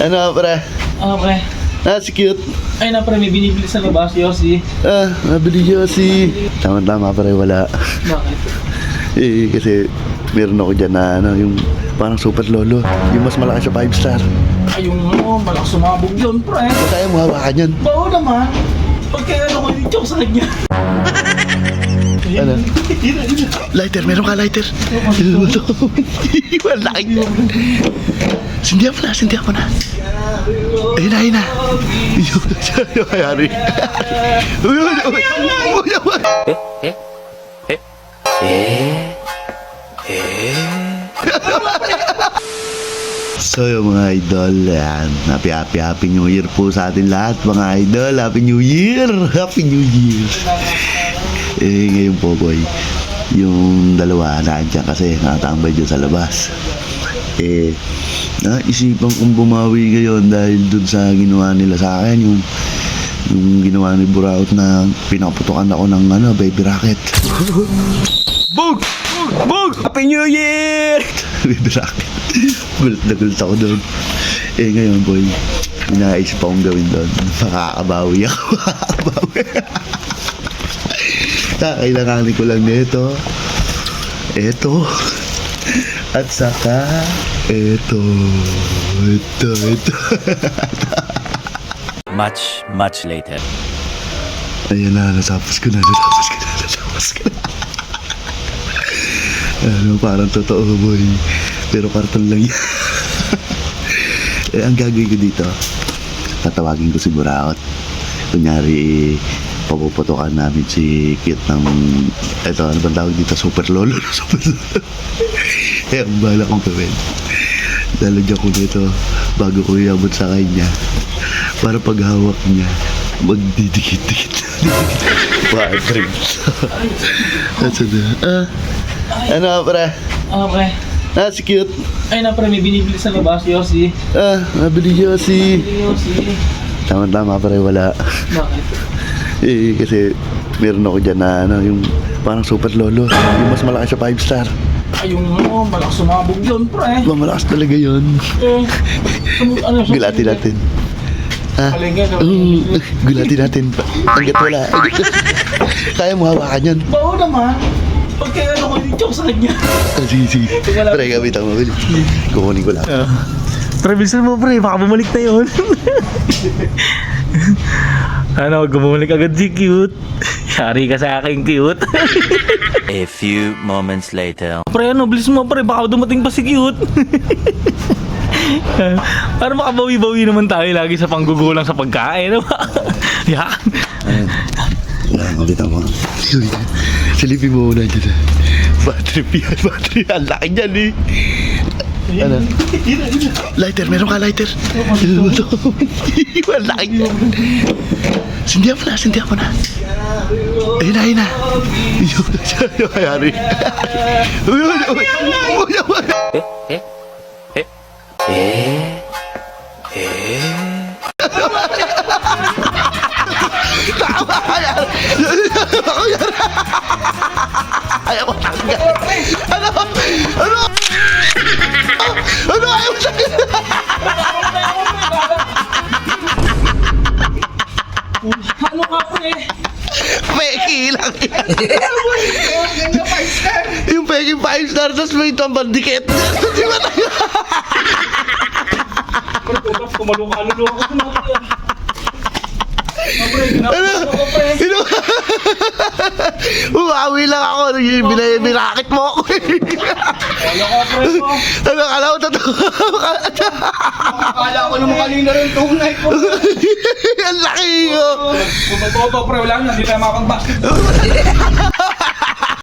Ano, pre? Pre. Si cute. Ay na pre, may binibili sa labas, Yossi. Nabili Yossi. Tama-tama, pre, wala. Bakit? Kasi meron ako dyan na yung parang super lolo. Yung mas malaki sa 5 star. Ay, yung malakas sumabog yun, pre. Kaya mo hawakan yun. Bao naman. Pagka ko yung joke sa kanya. Ano? Lighter, meron ka lighter? Wala. Sindihan mo na. Ayun na. Yung kayari. So yung mga idol, yan. Happy New Year po sa atin lahat mga idol. Happy New Year. Ngayon po boy, yung dalawa nandiyan kasi nakatambay dyan sa labas. Naisipan kong bumawi ngayon dahil dun sa ginawa nila sa akin, yung ginawa ni Buraot na pinaputukan ako ng baby rocket. Bug! Happy New Year! Baby rocket. Gulat ako doon. Ngayon boy, inaisip akong gawin doon. Makakabawi ako. Kailanganin ko lang nito. Ito. At saka ito. Much later. Ayan na, natapos ko na. Parang totoo boy. Pero karton lang yan. Ang gagawin ko dito, tatawagin ko si Buraot. Kunyari, papuputukan namin si Cute ng eto, ano bang tawag dito? Super lolo. Ang bala kong gawin, lalagyan ko dito bago ko iabot sa kanya para paghawak niya magdidikit-dikit. Patrick. Ano, pre? Pre. Si cute. Ay na pre, may binibili sa labas, Yossi. Nabili Yossi. Yossi. Tama-tama, pre, wala. Bakit? Kasi meron ako dyan na yung parang super lolo. Yung mas malaki sa 5 star. Ay, yung malakas sumabog yun, pre. Malakas talaga yun. Gulatin natin. Gulatin natin. Hanggat wala. Kaya mo hawakan yun. Bao naman. Pagka ko yung joke sa kanya. Sige. Pre, gamit ang mabili. Kukunin ko lang. Pre, bilisan mo pre, baka bumalik na yun. Bumalik agad si Cute. Yari ka sa akin, Cute. A few moments later. Pre, bilis mo pre, baka dumating pa si Cute. Para makabawi-bawi naman tayo lagi sa panggugulang sa pagkain. Yan. Mabita mo. Silipin mo muna dyan. Battery. Ang laki dyan eh. Ano? Lighter, meron ka lighter? Wala. Sindihan mo na. Ayun na. Yung kayari. Tama yan. Ayaw mo tanggal. Ano ayaw mo tanggal? Ano ka pre? Peki lang yan. Yung peki 5 star, tapos may itong bandikit. Di ba tayo? Kumalong-alolo ako sa mga pre. Umawi lang ako. Binakit mo ako. Kala ko totoo. Akala ko naman kanina rin tunay ko. Ang laki ko. Kung totoo pre, wala na, hindi tayo makapag-basket.